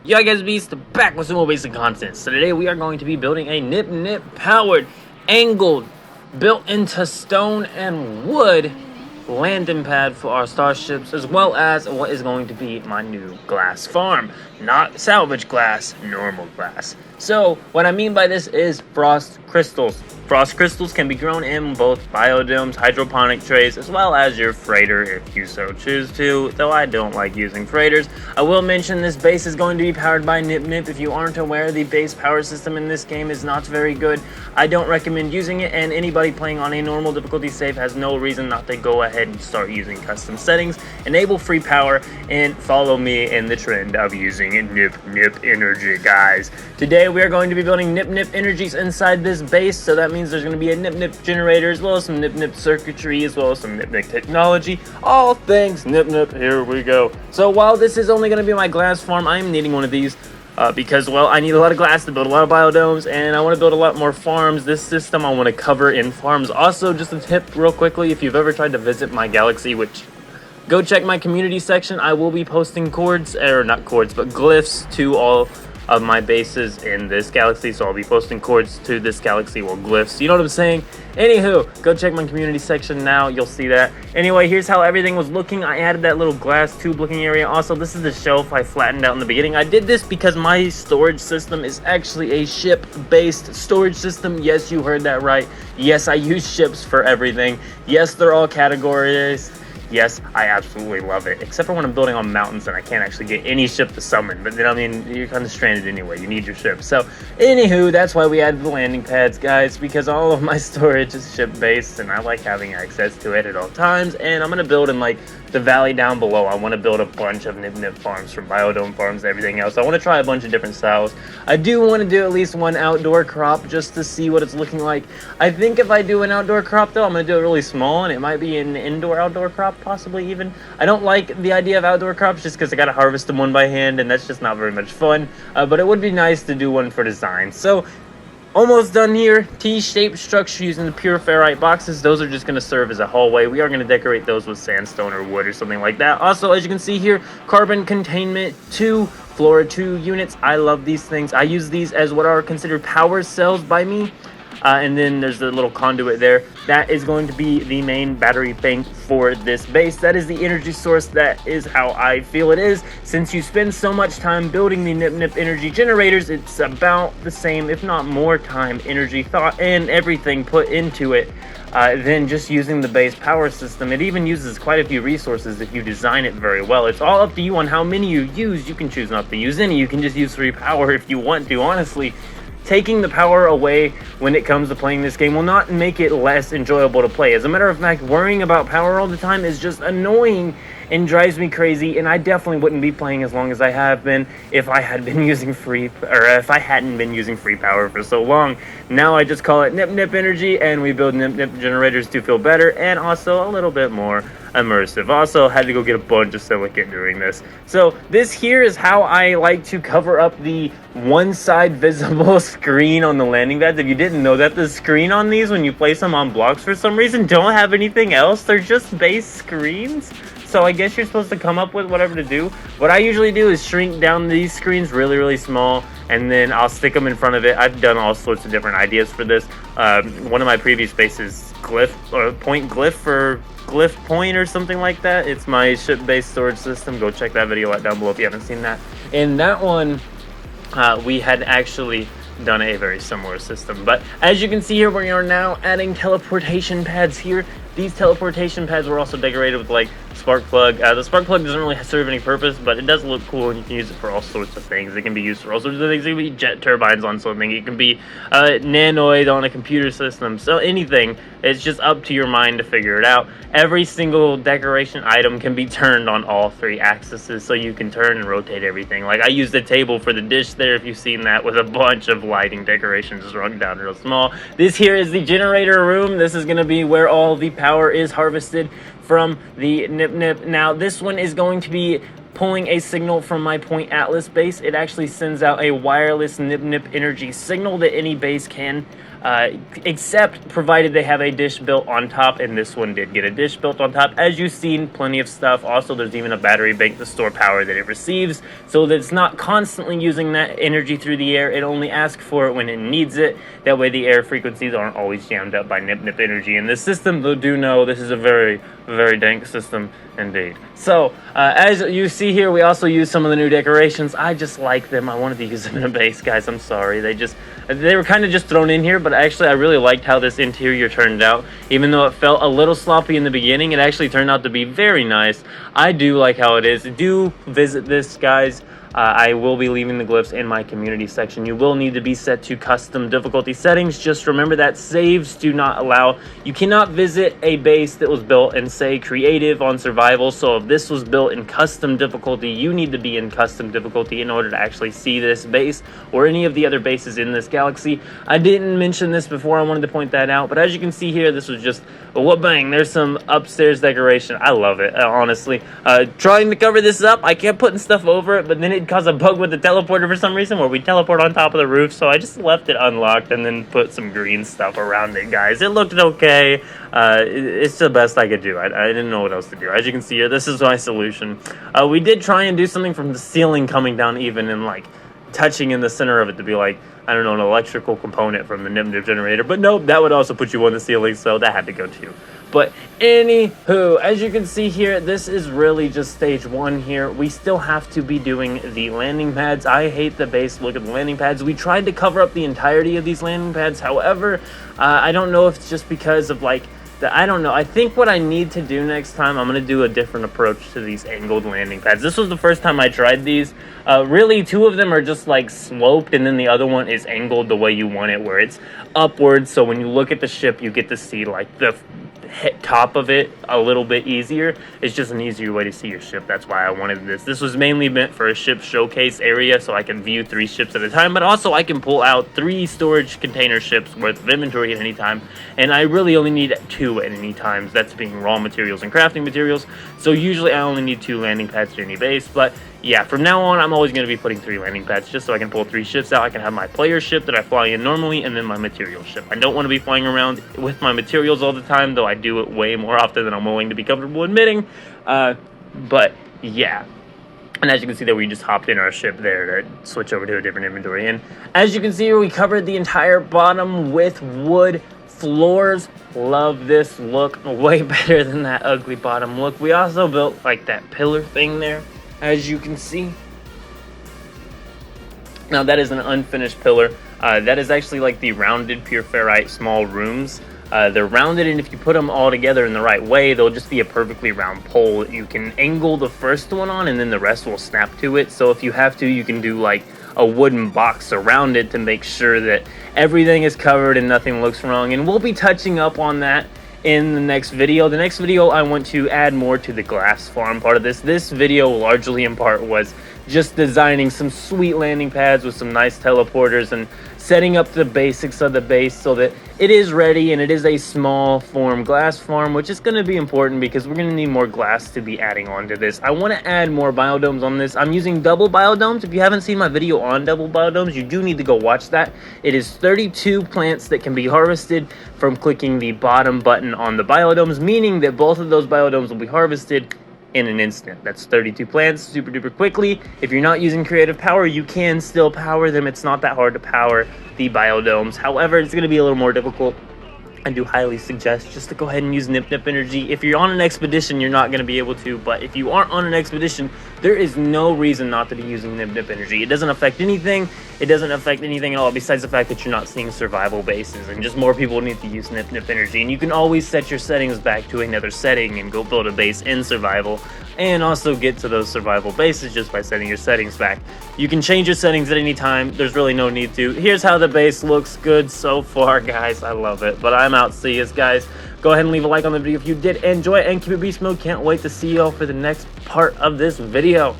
Yo guys, Beast back with some more basic content. So today we are going to be building a nip powered, angled, built into stone and wood landing pad for our starships, as well as what is going to be my new glass farm. Not salvage glass, normal glass. So what I mean by this is frost crystals. Frost crystals can be grown in both biodomes, hydroponic trays, as well as your freighter if you so choose to, though I don't like using freighters. I will mention this base is going to be powered by Nip. If you aren't aware, the base power system in this game is not very good. I don't recommend using it, and anybody playing on a normal difficulty save has no reason not to go ahead and start using custom settings, enable free power, and follow me in the trend of using Nip energy, guys. Today we are going to be building Nip energies inside this base, so that means there's going to be a Nip generator, as well as some Nip circuitry, as well as some Nip technology. All things Nip. Here we go. So while this is only going to be my glass farm, I am needing one of these because, well, I need a lot of glass to build a lot of biodomes, and I want to build a lot more farms. This system I want to cover in farms. Also, just a tip real quickly, if you've ever tried to visit my galaxy, which go check my community section, I will be posting glyphs to all of my bases in this galaxy, so I'll be posting coords to this galaxy, well, glyphs, you know what I'm saying? Anywho, go check my community section now, you'll see that. Anyway, here's how everything was looking. I added that little glass tube looking area. Also, this is the shelf I flattened out in the beginning. I did this because my storage system is actually a ship-based storage system. Yes, you heard that right. Yes, I use ships for everything. Yes, they're all categorized. Yes, I absolutely love it, except for when I'm building on mountains and I can't actually get any ship to summon. But then, I mean, you're kind of stranded anyway. You need your ship. So, anywho, that's why we added the landing pads, guys, because all of my storage is ship-based, and I like having access to it at all times. And I'm going to build in, like, the valley down below. I want to build a bunch of Nip farms, from biodome farms and everything else. I want to try a bunch of different styles. I do want to do at least one outdoor crop just to see what it's looking like. I think if I do an outdoor crop, though, I'm going to do it really small, and it might be an indoor-outdoor crop, possibly even. I don't like the idea of outdoor crops just because I gotta harvest them one by hand, and that's just not very much fun, but it would be nice to do one for design. So almost done here. T-shaped structure using the pure ferrite boxes. Those are just going to serve as a hallway. We are going to decorate those with sandstone or wood or something like that. Also, as you can see here, carbon containment 2, flora 2 units. I love these things. I use these as what are considered power cells by me. And then there's the little conduit there. That is going to be the main battery bank for this base. That is the energy source. That is how I feel it is. Since you spend so much time building the Nip energy generators, it's about the same, if not more time, energy, thought, and everything put into it than just using the base power system. It even uses quite a few resources if you design it very well. It's all up to you on how many you use. You can choose not to use any. You can just use free power if you want to, honestly. Taking the power away when it comes to playing this game will not make it less enjoyable to play. As a matter of fact, worrying about power all the time is just annoying and drives me crazy, and I definitely wouldn't be playing as long as I have been if I had been using if I hadn't been using free power for so long. Now I just call it Nip energy, and we build Nip generators to feel better and also a little bit more immersive. Also had to go get a bunch of silicate during this. So this here is how I like to cover up the one side visible screen on the landing pads. If you didn't know that, the screen on these when you place them on blocks for some reason don't have anything else. They're just base screens. So I guess you're supposed to come up with whatever to do. What I usually do is shrink down these screens really small, and then I'll stick them in front of it. I've done all sorts of different ideas for this. One of my previous bases, point glyph for glyph point or something like that. It's my ship-based storage system. Go check that video out down below if you haven't seen that. In that one, we had actually done a very similar system. But as you can see here, we are now adding teleportation pads here. These teleportation pads were also decorated with, like, spark plug. The spark plug doesn't really serve any purpose, but it does look cool, and you can use it for all sorts of things. It can be used for all sorts of things. It can be jet turbines on something. It can be nanoid on a computer system. So anything. It's just up to your mind to figure it out. Every single decoration item can be turned on all 3 axes, so you can turn and rotate everything. Like, I used a table for the dish there, if you've seen that, with a bunch of lighting decorations shrunk down real small. This here is the generator room. This is going to be where all the power is harvested from the Nip. Now, this one is going to be pulling a signal from my Point Atlas base. It actually sends out a wireless Nip energy signal that any base can except provided they have a dish built on top, and this one did get a dish built on top. As you've seen, plenty of stuff. Also, there's even a battery bank to store power that it receives, so that it's not constantly using that energy through the air. It only asks for it when it needs it. That way the air frequencies aren't always jammed up by nip energy in this system, though do know this is a very, very dank system indeed. So, as you see here, we also use some of the new decorations. I just like them. I wanted to use them in a base, guys. I'm sorry. They were kind of just thrown in here, but actually I really liked how this interior turned out. Even though it felt a little sloppy in the beginning, it actually turned out to be very nice. I do like how it is. Do visit this, guys. I will be leaving the glyphs in my community section. You will need to be set to custom difficulty settings. Just remember that saves do not allow. You cannot visit a base that was built in, say, creative on survival. So if this was built in custom difficulty, you need to be in custom difficulty in order to actually see this base or any of the other bases in this galaxy. I didn't mention this before. I wanted to point that out. But as you can see here, this was just, what bang, there's some upstairs decoration. I love it, honestly. Trying to cover this up, I kept putting stuff over it, but then it caused a bug with the teleporter for some reason where we teleport on top of the roof, so I just left it unlocked and then put some green stuff around it, guys. It looked okay. It's the best I could do. I didn't know what else to do. As you can see here, this is my solution. We did try and do something from the ceiling coming down even and like touching in the center of it to be like, I don't know, an electrical component from the nip generator, but nope, that would also put you on the ceiling, so that had to go too. But anywho, as you can see here, this is really just stage 1 here. We still have to be doing the landing pads. I hate the base look of the landing pads. We tried to cover up the entirety of these landing pads. However, I don't know if it's just because of like, I don't know. I think what I need to do next time, I'm going to do a different approach to these angled landing pads. This was the first time I tried these. Really, 2 of them are just like sloped, and then the other one is angled the way you want it, where it's upwards. So when you look at the ship, you get to see like the top of it a little bit easier. It's just an easier way to see your ship. That's why I wanted this. This was mainly meant for a ship showcase area, so I can view 3 ships at a time, but also I can pull out 3 storage container ships worth of inventory at any time, and I really only need 2 at any time. That's being raw materials and crafting materials. So usually I only need 2 landing pads to any base, but yeah, from now on, I'm always going to be putting 3 landing pads just so I can pull 3 ships out. I can have my player ship that I fly in normally, and then my material ship. I don't want to be flying around with my materials all the time, though I do it way more often than I'm willing to be comfortable admitting. But yeah. And as you can see there, we just hopped in our ship there to switch over to a different inventory. And as you can see here, we covered the entire bottom with wood floors. Love this look. Way better than that ugly bottom look. We also built like that pillar thing there, as you can see. Now that is an unfinished pillar. That is actually like the rounded pure ferrite small rooms. They're rounded, and if you put them all together in the right way, they'll just be a perfectly round pole that you can angle the first one on, and then the rest will snap to it. So if you have to, you can do like a wooden box around it to make sure that everything is covered and nothing looks wrong. And we'll be touching up on that in the next video. The next video, I want to add more to the glass farm part of this. This video largely in part was just designing some sweet landing pads with some nice teleporters and setting up the basics of the base so that it is ready, and it is a small form glass farm, which is going to be important because we're going to need more glass to be adding on to this. I want to add more biodomes on this. I'm using double biodomes. If you haven't seen my video on double biodomes, you do need to go watch that. It is 32 plants that can be harvested from clicking the bottom button on the biodomes, meaning that both of those biodomes will be harvested in an instant. That's 32 plants super duper quickly. If you're not using creative power, you can still power them. It's not that hard to power the biodomes. However, it's going to be a little more difficult. I do highly suggest just to go ahead and use nip energy. If you're on an expedition, you're not going to be able to, but if you aren't on an expedition, there is no reason not to be using nip energy. It doesn't affect anything. It doesn't affect anything at all, besides the fact that you're not seeing survival bases, and just more people need to use nip energy. And you can always set your settings back to another setting and go build a base in survival, and also get to those survival bases just by setting your settings back. You can change your settings at any time. There's really no need to. Here's how the base looks good so far, guys. I love it. But I'm out. See you guys. Go ahead and leave a like on the video if you did enjoy it, and keep it beast mode. Can't wait to see y'all for the next part of this video.